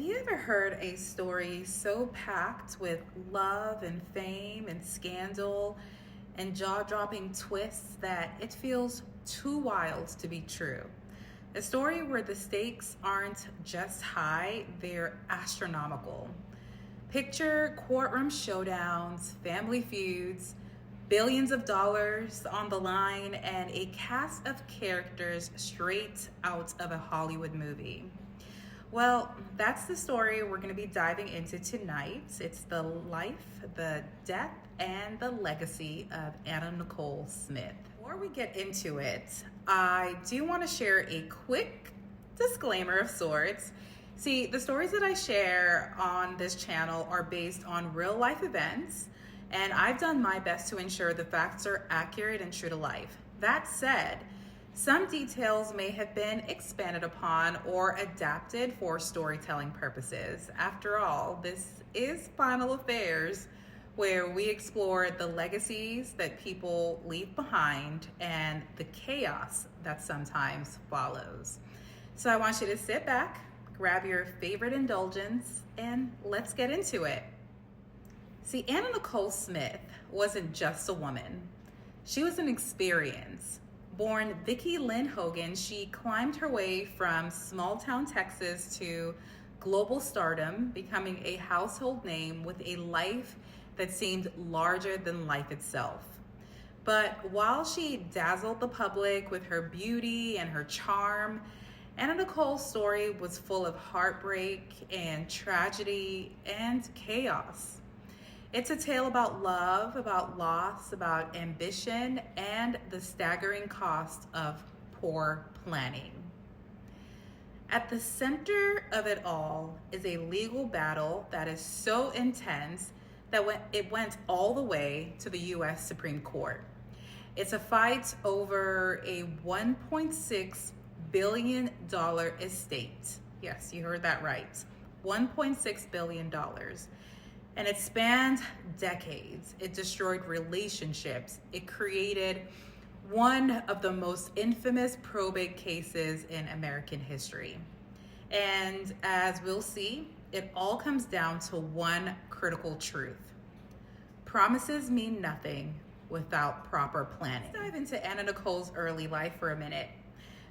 you ever heard a story so packed with love and fame and scandal and jaw-dropping twists that it feels too wild to be true? A story where the stakes aren't just high, they're astronomical. Picture courtroom showdowns, family feuds, billions of dollars on the line, and a cast of characters straight out of a Hollywood movie. Well, that's the story we're going to be diving into tonight. It's the life, the death, and the legacy of Anna Nicole Smith. Before we get into it, I do want to share a quick disclaimer of sorts. See, the stories that I share on this channel are based on real life events, and I've done my best to ensure the facts are accurate and true to life. That said, some details may have been expanded upon or adapted for storytelling purposes. After all, this is Final Affairs, where we explore the legacies that people leave behind and the chaos that sometimes follows. So I want you to sit back, grab your favorite indulgence, and let's get into it. See, Anna Nicole Smith wasn't just a woman. She was an experience. Born Vicki Lynn Hogan, she climbed her way from small-town Texas to global stardom, becoming a household name with a life that seemed larger than life itself. But while she dazzled the public with her beauty and her charm, Anna Nicole's story was full of heartbreak and tragedy and chaos. It's a tale about love, about loss, about ambition, and the staggering cost of poor planning. At the center of it all is a legal battle that is so intense that it went all the way to the US Supreme Court. It's a fight over a $1.6 billion estate. Yes, you heard that right. $1.6 billion. And it spanned decades. It destroyed relationships. It created one of the most infamous probate cases in American history. And as we'll see, it all comes down to one critical truth. Promises mean nothing without proper planning. Let's dive into Anna Nicole's early life for a minute.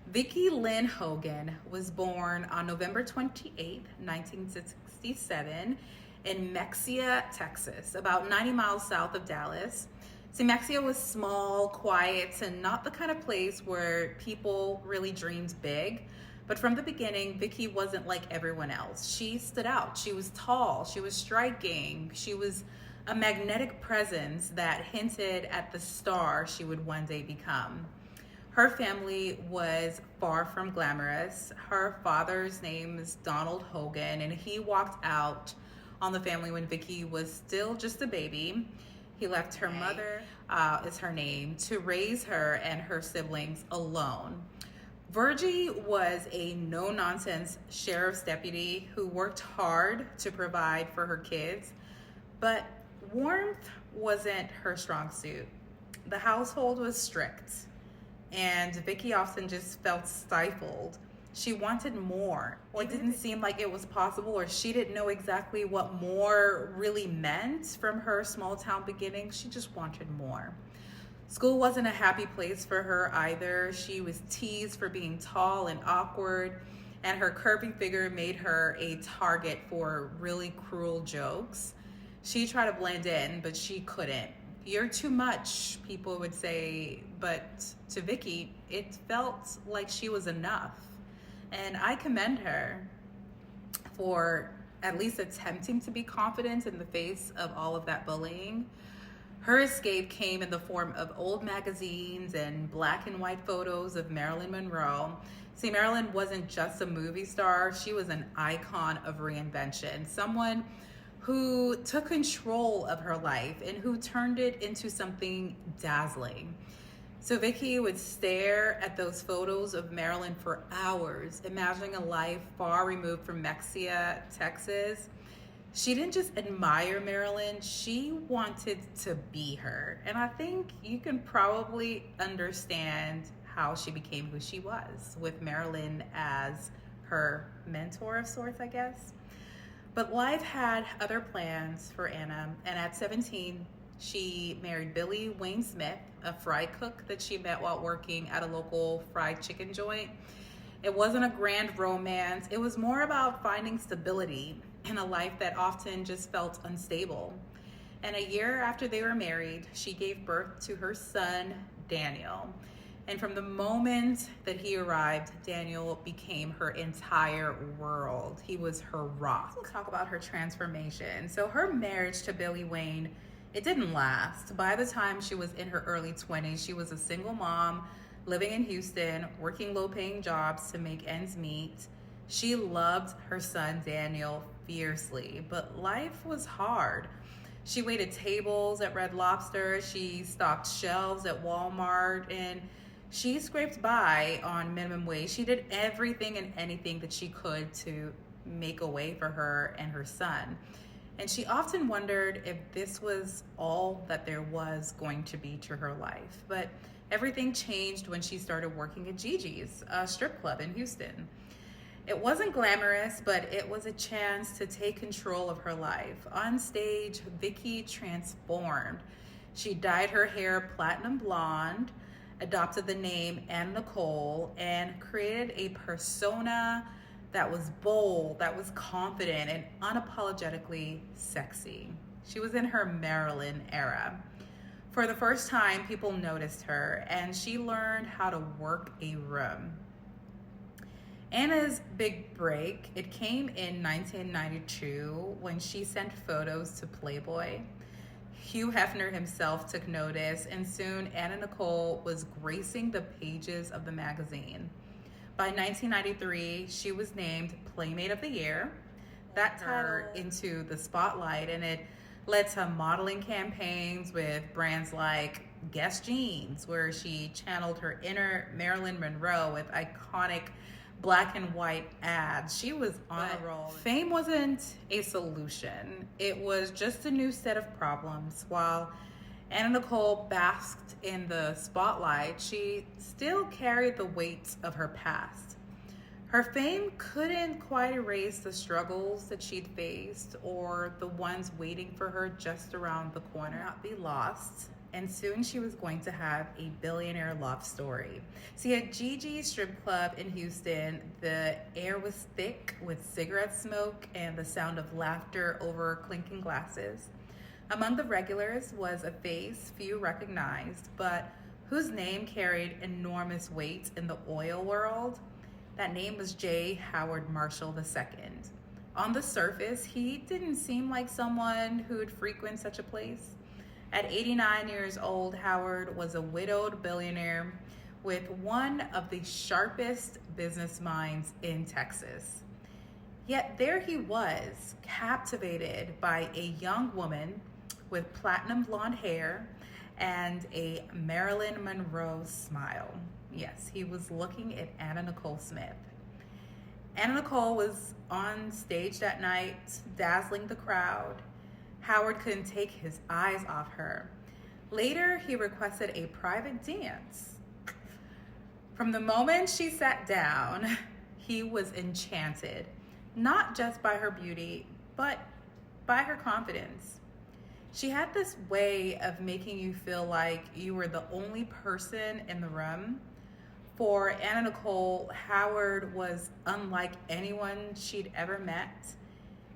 Vicki Lynn Hogan was born on November 28, 1967, in Mexia, Texas, about 90 miles south of Dallas. See, Mexia was small, quiet, and not the kind of place where people really dreamed big. But from the beginning, Vicki wasn't like everyone else. She stood out. She was tall. She was striking. She was a magnetic presence that hinted at the star she would one day become. Her family was far from glamorous. Her father's name is Donald Hogan, and he walked out on the family when Vicki was still just a baby. He left her mother, is her name, to raise her and her siblings alone. Virgie was a no-nonsense sheriff's deputy who worked hard to provide for her kids, but warmth wasn't her strong suit. The household was strict, and Vicki often just felt stifled. She wanted more. It didn't seem like it was possible, or she didn't know exactly what more really meant from her small town beginnings. She just wanted more. School wasn't a happy place for her either. She was teased for being tall and awkward, and her curvy figure made her a target for really cruel jokes. She tried to blend in, but she couldn't. You're too much, people would say, but to Vicki, it felt like she was enough. And I commend her for at least attempting to be confident in the face of all of that bullying. Her escape came in the form of old magazines and black and white photos of Marilyn Monroe. See, Marilyn wasn't just a movie star, she was an icon of reinvention, someone who took control of her life and who turned it into something dazzling. So Vicki would stare at those photos of Marilyn for hours, imagining a life far removed from Mexia, Texas. She didn't just admire Marilyn, she wanted to be her. And I think you can probably understand how she became who she was, with Marilyn as her mentor of sorts, I guess. But life had other plans for Anna, and at 17, she married Billy Wayne Smith, a fry cook that she met while working at a local fried chicken joint. It wasn't a grand romance, it was more about finding stability in a life that often just felt unstable. And a year after they were married, she gave birth to her son, Daniel. And from the moment that he arrived, Daniel became her entire world. He was her rock. We'll talk about her transformation. So her marriage to Billy Wayne, it didn't last. By the time she was in her early 20s, she was a single mom living in Houston, working low-paying jobs to make ends meet. She loved her son, Daniel, fiercely, but life was hard. She waited tables at Red Lobster, she stocked shelves at Walmart, and she scraped by on minimum wage. She did everything and anything that she could to make a way for her and her son. And she often wondered if this was all that there was going to be to her life. But everything changed when she started working at Gigi's, a strip club in Houston. It wasn't glamorous, but it was a chance to take control of her life. On stage, Vicky transformed. She dyed her hair platinum blonde, adopted the name Anna Nicole, and created a persona that was bold, that was confident, and unapologetically sexy. She was in her Marilyn era. For the first time, people noticed her, and she learned how to work a room. Anna's big break, it came in 1992 when she sent photos to Playboy. Hugh Hefner himself took notice, and soon Anna Nicole was gracing the pages of the magazine. By 1993, she was named Playmate of the Year. That tied her into the spotlight, and it led to modeling campaigns with brands like Guess Jeans, where she channeled her inner Marilyn Monroe with iconic black and white ads. She was on a roll. Fame wasn't a solution. It was just a new set of problems. While Anna Nicole basked in the spotlight, she still carried the weight of her past. Her fame couldn't quite erase the struggles that she'd faced or the ones waiting for her just around the corner. Not be lost. And soon she was going to have a billionaire love story. See, at Gigi's strip club in Houston, the air was thick with cigarette smoke and the sound of laughter over clinking glasses. Among the regulars was a face few recognized, but whose name carried enormous weight in the oil world. That name was J. Howard Marshall II. On the surface, he didn't seem like someone who'd frequent such a place. At 89 years old, Howard was a widowed billionaire with one of the sharpest business minds in Texas. Yet there he was, captivated by a young woman with platinum blonde hair and a Marilyn Monroe smile. Yes, he was looking at Anna Nicole Smith. Anna Nicole was on stage that night, dazzling the crowd. Howard couldn't take his eyes off her. Later, he requested a private dance. From the moment she sat down, he was enchanted, not just by her beauty, but by her confidence. She had this way of making you feel like you were the only person in the room. For Anna Nicole, Howard was unlike anyone she'd ever met.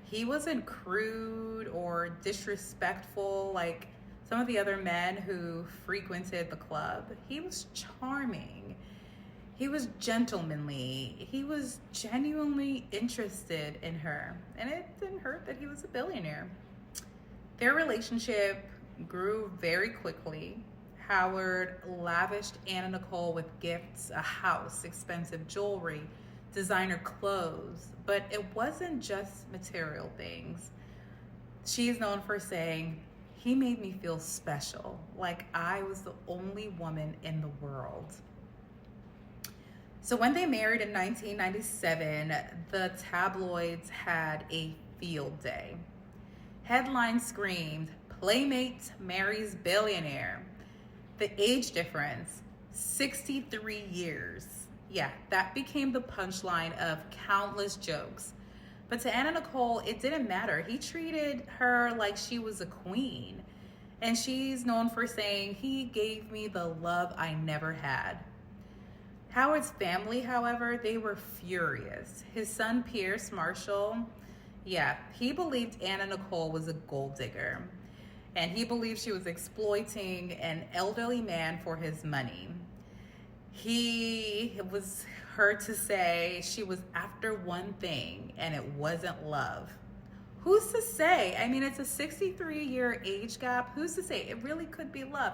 He wasn't crude or disrespectful like some of the other men who frequented the club. He was charming. He was gentlemanly. He was genuinely interested in her. And it didn't hurt that he was a billionaire. Their relationship grew very quickly. Howard lavished Anna Nicole with gifts, a house, expensive jewelry, designer clothes, but it wasn't just material things. She's known for saying, "He made me feel special, like I was the only woman in the world." So when they married in 1997, the tabloids had a field day. Headlines screamed, "Playmate marries billionaire." The age difference, 63 years. Yeah, that became the punchline of countless jokes. But to Anna Nicole, it didn't matter. He treated her like she was a queen. And she's known for saying, "He gave me the love I never had." Howard's family, however, they were furious. His son, Pierce Marshall, yeah, he believed Anna Nicole was a gold digger. And he believed she was exploiting an elderly man for his money. He was heard to say she was after one thing, and it wasn't love. Who's to say? I mean, it's a 63-year age gap. Who's to say? It really could be love.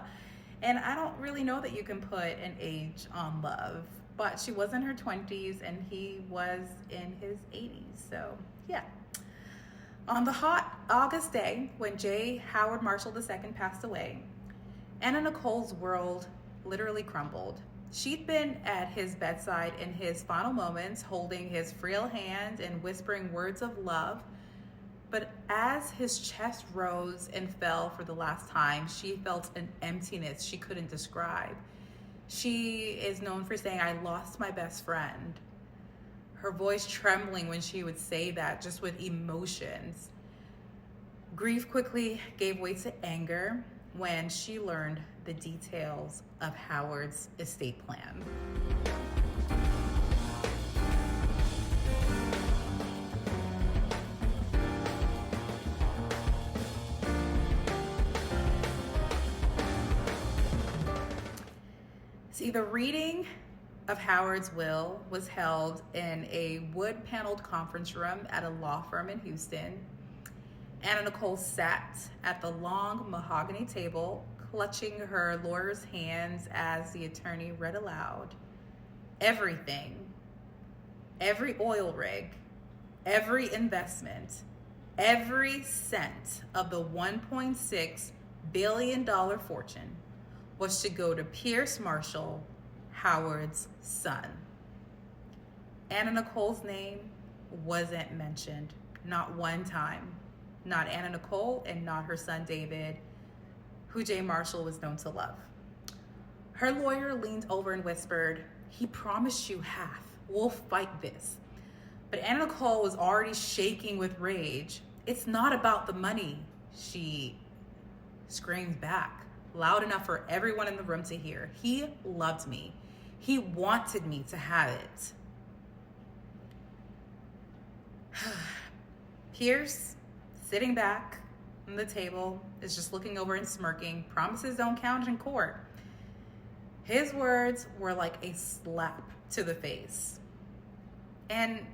And I don't really know that you can put an age on love. But she was in her 20s and he was in his 80s. So, yeah. On the hot August day when J. Howard Marshall II passed away, Anna Nicole's world literally crumbled. She'd been at his bedside in his final moments, holding his frail hand and whispering words of love. But as his chest rose and fell for the last time, she felt an emptiness she couldn't describe. She is known for saying, "I lost my best friend." Her voice trembling when she would say that, just with emotions. Grief quickly gave way to anger when she learned the details of Howard's estate plan. See, the reading of Howard's will was held in a wood-paneled conference room at a law firm in Houston. Anna Nicole sat at the long mahogany table, clutching her lawyer's hands as the attorney read aloud. Everything, every oil rig, every investment, every cent of the $1.6 billion fortune was to go to Pierce Marshall, Howard's son. Anna Nicole's name wasn't mentioned, not one time. Not Anna Nicole and not her son David, who J. Marshall was known to love. Her lawyer leaned over and whispered, "He promised you half. We'll fight this." But Anna Nicole was already shaking with rage. "It's not about the money," she screamed back, loud enough for everyone in the room to hear. "He loved me. He wanted me to have it." Pierce, sitting back on the table, is just looking over and smirking. Promises don't count in court. His words were like a slap to the face. And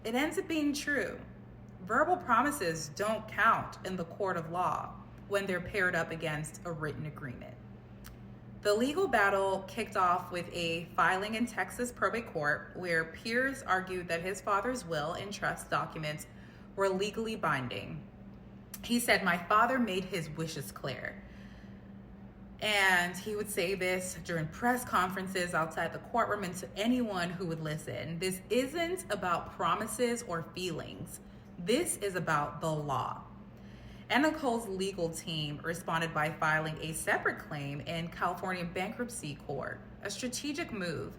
it ends up being true. Verbal promises don't count in the court of law when they're paired up against a written agreement. The legal battle kicked off with a filing in Texas probate court where Pierce argued that his father's will and trust documents were legally binding. He said, "My father made his wishes clear." And he would say this during press conferences outside the courtroom and to anyone who would listen. This isn't about promises or feelings. This is about the law. Anna Nicole's legal team responded by filing a separate claim in California bankruptcy court, a strategic move.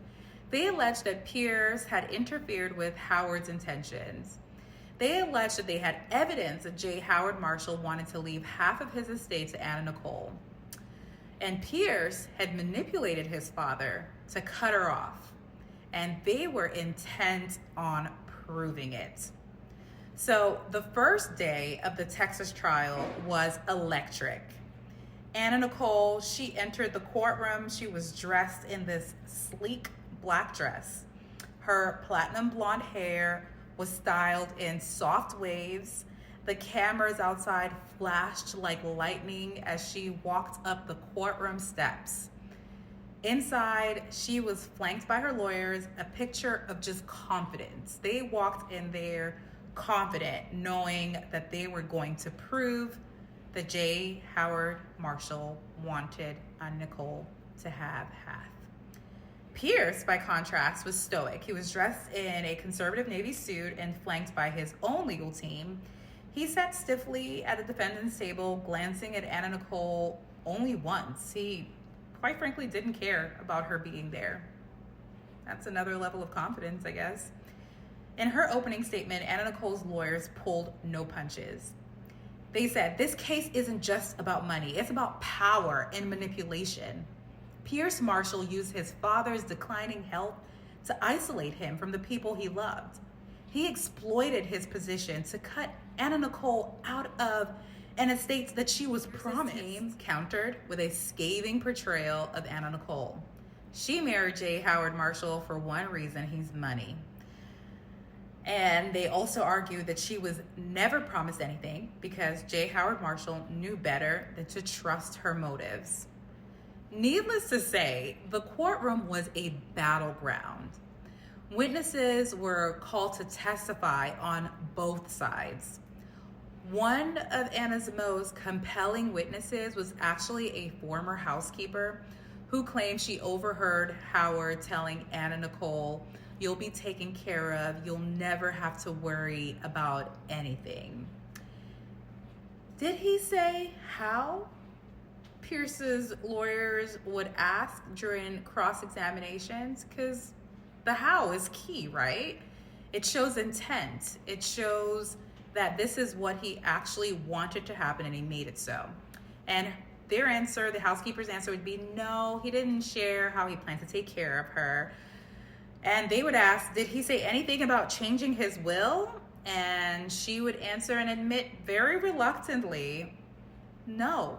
They alleged that Pierce had interfered with Howard's intentions. They alleged that they had evidence that J. Howard Marshall wanted to leave half of his estate to Anna Nicole. And Pierce had manipulated his father to cut her off. And they were intent on proving it. So the first day of the Texas trial was electric. Anna Nicole, she entered the courtroom. She was dressed in this sleek black dress. Her platinum blonde hair was styled in soft waves. The cameras outside flashed like lightning as she walked up the courtroom steps. Inside, she was flanked by her lawyers, a picture of just confidence. They walked in there confident, knowing that they were going to prove that J. Howard Marshall wanted Anna Nicole to have half. Pierce, by contrast, was stoic. He was dressed in a conservative navy suit and flanked by his own legal team. He sat stiffly at the defendant's table, glancing at Anna Nicole only once. He, quite frankly, didn't care about her being there. That's another level of confidence, I guess. In her opening statement, Anna Nicole's lawyers pulled no punches. They said, this case isn't just about money, it's about power and manipulation. Pierce Marshall used his father's declining health to isolate him from the people he loved. He exploited his position to cut Anna Nicole out of an estate that she was promised. His team countered with a scathing portrayal of Anna Nicole. She married J. Howard Marshall for one reason: he's money. And they also argued that she was never promised anything because J. Howard Marshall knew better than to trust her motives. Needless to say, the courtroom was a battleground. Witnesses were called to testify on both sides. One of Anna's most compelling witnesses was actually a former housekeeper who claimed she overheard Howard telling Anna Nicole, "You'll be taken care of. You'll never have to worry about anything." Did he say how? Pierce's lawyers would ask during cross-examinations, because the how is key, right? It shows intent. It shows that this is what he actually wanted to happen and he made it so. And their answer, the housekeeper's answer, would be no, he didn't share how he planned to take care of her. And they would ask, did he say anything about changing his will? And she would answer and admit very reluctantly, no.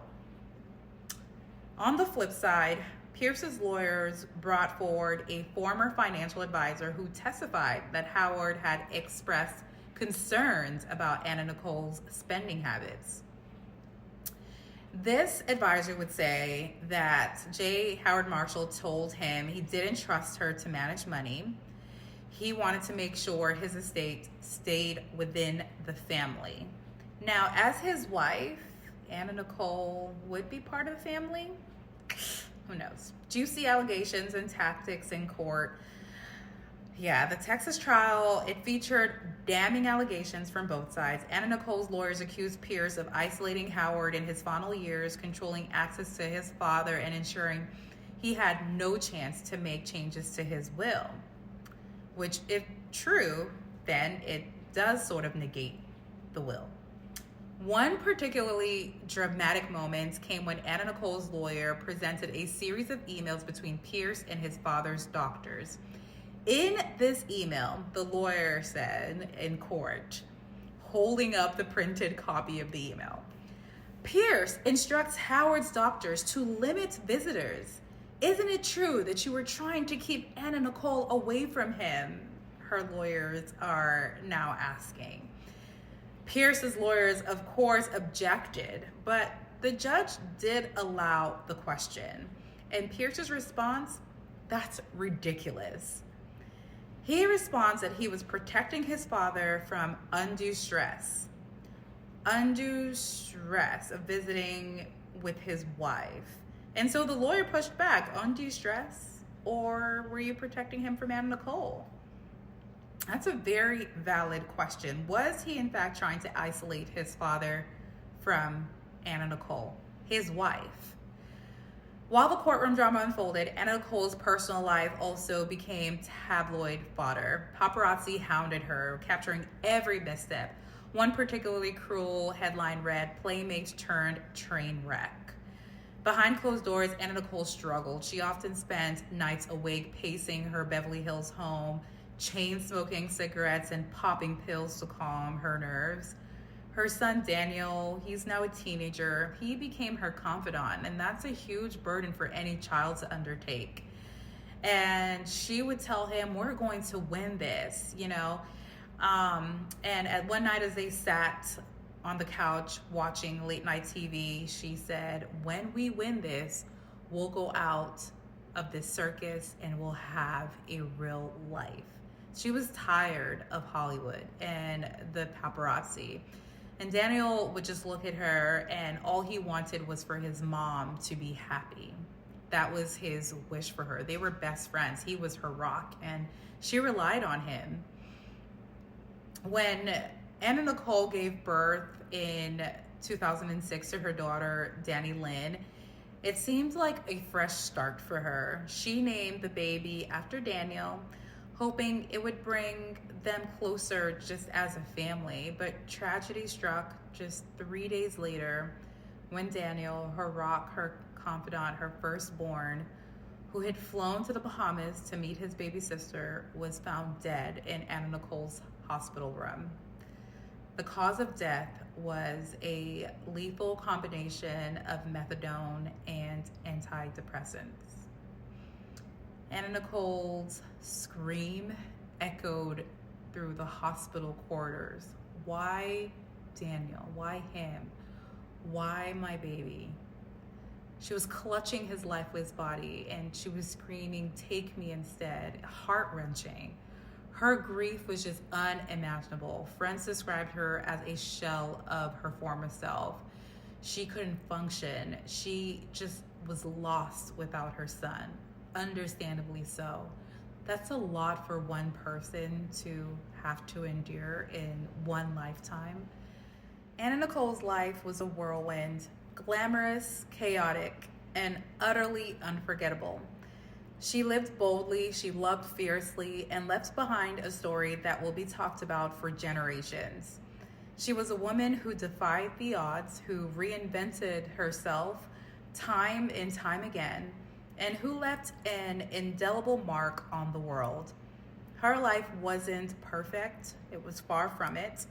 On the flip side, Pierce's lawyers brought forward a former financial advisor who testified that Howard had expressed concerns about Anna Nicole's spending habits. This advisor would say that J. Howard Marshall told him he didn't trust her to manage money. He wanted to make sure his estate stayed within the family. Now, as his wife, Anna Nicole would be part of the family? Who knows? Juicy allegations and tactics in court. Yeah, the Texas trial, it featured damning allegations from both sides. Anna Nicole's lawyers accused Pierce of isolating Howard in his final years, controlling access to his father, and ensuring he had no chance to make changes to his will. Which, if true, then it does sort of negate the will. One particularly dramatic moment came when Anna Nicole's lawyer presented a series of emails between Pierce and his father's doctors. In this email, the lawyer said in court, holding up the printed copy of the email, Pierce instructs Howard's doctors to limit visitors. Isn't it true that you were trying to keep Anna Nicole away from him? Her lawyers are now asking. Pierce's lawyers, of course, objected, but the judge did allow the question. And Pierce's response, that's ridiculous. He responds that he was protecting his father from undue stress of visiting with his wife. And so the lawyer pushed back, undue stress, or were you protecting him from Anna Nicole? That's a very valid question. Was he in fact trying to isolate his father from Anna Nicole, his wife? While the courtroom drama unfolded, Anna Nicole's personal life also became tabloid fodder. Paparazzi hounded her, capturing every misstep. One particularly cruel headline read, "Playmates turned train wreck." Behind closed doors, Anna Nicole struggled. She often spent nights awake pacing her Beverly Hills home, chain smoking cigarettes and popping pills to calm her nerves. Her son Daniel, he's now a teenager, he became her confidant, and that's a huge burden for any child to undertake. And she would tell him, we're going to win this, you know. And at one night as they sat on the couch watching late night TV, she said, when we win this, we'll go out of this circus and we'll have a real life. She was tired of Hollywood and the paparazzi. And Daniel would just look at her, and all he wanted was for his mom to be happy. That was his wish for her. They were best friends. He was her rock, and she relied on him. When Anna Nicole gave birth in 2006 to her daughter, Danny Lynn, it seemed like a fresh start for her. She named the baby after Daniel, hoping it would bring them closer just as a family. But tragedy struck just 3 days later when Daniel, her rock, her confidant, her firstborn, who had flown to the Bahamas to meet his baby sister, was found dead in Anna Nicole's hospital room. The cause of death was a lethal combination of methadone and antidepressants. Anna Nicole's scream echoed through the hospital corridors. Why Daniel? Why him? Why my baby? She was clutching his lifeless body and she was screaming, "Take me instead." Heart-wrenching. Her grief was just unimaginable. Friends described her as a shell of her former self. She couldn't function. She just was lost without her son. Understandably so. That's a lot for one person to have to endure in one lifetime. Anna Nicole's life was a whirlwind, glamorous, chaotic, and utterly unforgettable. She lived boldly, she loved fiercely, and left behind a story that will be talked about for generations. She was a woman who defied the odds, who reinvented herself time and time again, and who left an indelible mark on the world. Her life wasn't perfect, it was far from it,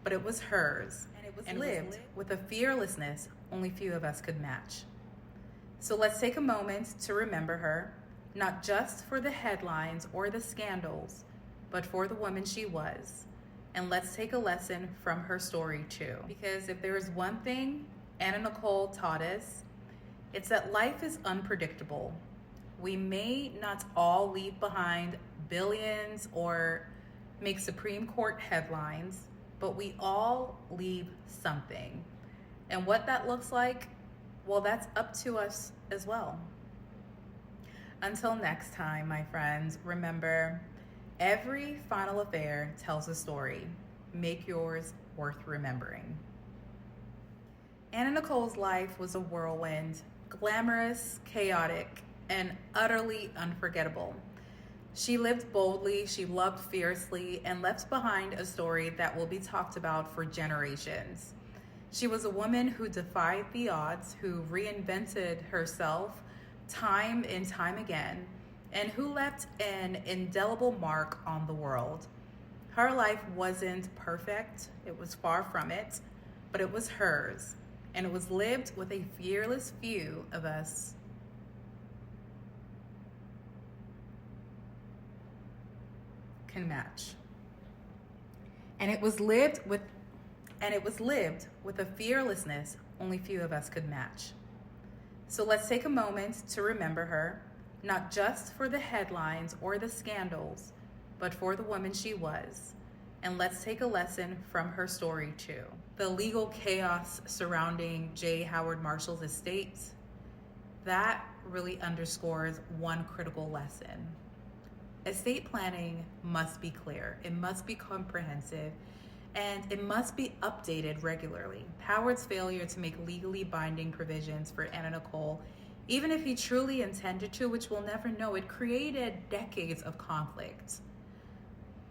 but it was hers, and it was lived with a fearlessness only few of us could match. So let's take a moment to remember her, not just for the headlines or the scandals, but for the woman she was. And let's take a lesson from her story too. Because if there is one thing Anna Nicole taught us, it's that life is unpredictable. We may not all leave behind billions or make Supreme Court headlines, but we all leave something. And what that looks like, well, that's up to us as well. Until next time, my friends, remember, every final affair tells a story. Make yours worth remembering. Anna Nicole's life was a whirlwind, glamorous, chaotic, and utterly unforgettable. She lived boldly, she loved fiercely, and left behind a story that will be talked about for generations. She was a woman who defied the odds, who reinvented herself time and time again, and who left an indelible mark on the world. Her life wasn't perfect, it was far from it, but it was hers, and it was lived with a fearless few of us can match. And it was lived with a fearlessness only few of us could match. So let's take a moment to remember her, not just for the headlines or the scandals, but for the woman she was. And let's take a lesson from her story too. The legal chaos surrounding J. Howard Marshall's estate, that really underscores one critical lesson. Estate planning must be clear, it must be comprehensive, and it must be updated regularly. Howard's failure to make legally binding provisions for Anna Nicole, even if he truly intended to, which we'll never know, it created decades of conflict.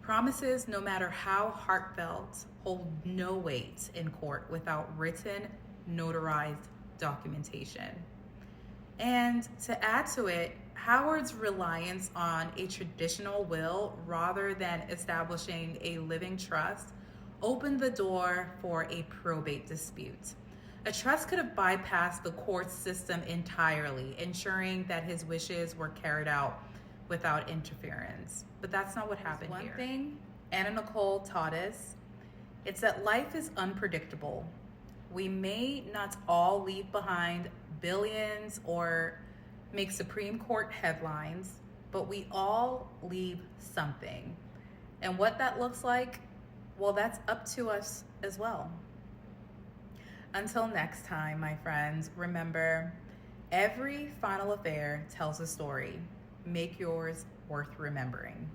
Promises, no matter how heartfelt, hold no weight in court without written, notarized documentation. And to add to it, Howard's reliance on a traditional will rather than establishing a living trust opened the door for a probate dispute. A trust could have bypassed the court system entirely, ensuring that his wishes were carried out without interference. But that's not what happened here. One thing Anna Nicole taught us, it's that life is unpredictable. We may not all leave behind billions or make Supreme Court headlines, but we all leave something. And what that looks like, well, that's up to us as well. Until next time, my friends, remember, every final affair tells a story. Make yours worth remembering.